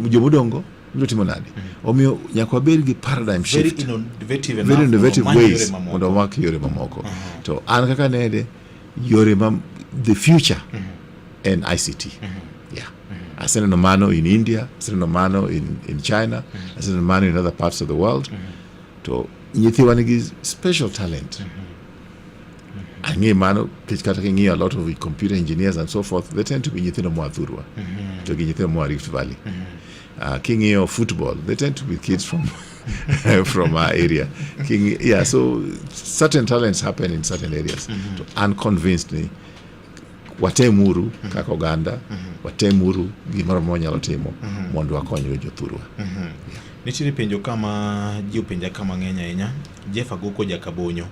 jomodongo biro timo nade. Omiyo nyaka wabed gi paradigm shift, very innovative ways mondo mak yore mamoko. To an kaka nede yore the future and ICT. Aseneno mano in India, aseneno mano in China, aseneno mano in other parts of the world. To nyithiwa nigi special talent. Ang'e mano kata king'iyo a lot of computer engineers and so forth, they tend to be nyithindo moa Thurwa to gi nyithindo moa Rift Valley. King'iyo football, they tend to be kids from from our area. So certain talents happen in certain areas. So I'm convinced ni watemuru kaka oganda, watemuru gimoro monyalo timo mondo wakonyre jothurwa. Nichiri penjo kama penja kama ng'enya ahinya. Jeff Agoko Jakabonyo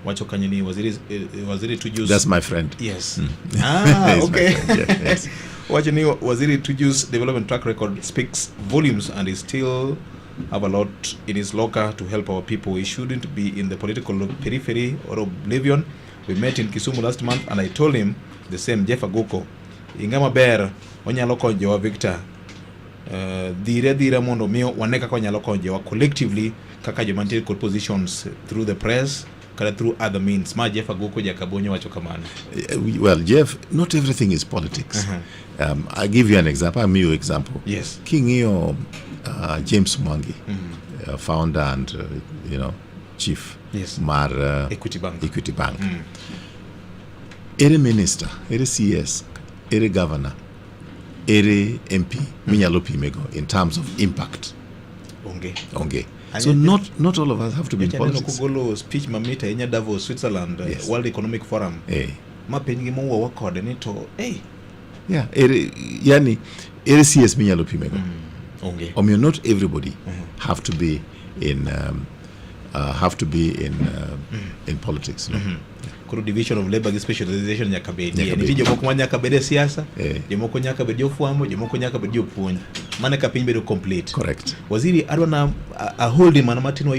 wacho kanyo ni waziri Tuju's. That's my friend. Yes. Okay. Yes. Wacho ni waziri Tuju's development track record speaks volumes and is still have a lot in his locker to help our people. He shouldn't be in the political periphery or oblivion. We met in Kisumu last month and I told him the same. Jeff Agoko ingama ber onyalo konyo Victor dhire mondo miyo waneka kwa nyalo konyo collectively kaka jomantie kod positions through the press kala through other means. Ma Jeff Agoko Jakabonyo wacho kamano. Well, Jeff, not everything is politics. I'll give you an example. I'll give you an example. Yes. King'iyo James Mwangi, founder and chief mar Equity Bank. Ere minister, ere CS, ere governor, ere MP minyalo pimego in terms of impact. Onge. So not all of us have to be in politics. Kugolo speech mamita inya Davos, Switzerland, World Economic Forum. Ma pengi mo wa kode ni to yeah, ere CS minyalo pimego. Onge. Not everybody have to be in in politics. Kuru division of labor specialization nyakabedi. Ni jomoko nyakabedi siasa, jomoko nyakabedi ofuambo, jomoko nyakabedi opuonj. Mane ka piny bedo complete. Correct. Waziri adwa na a holding mana matin wa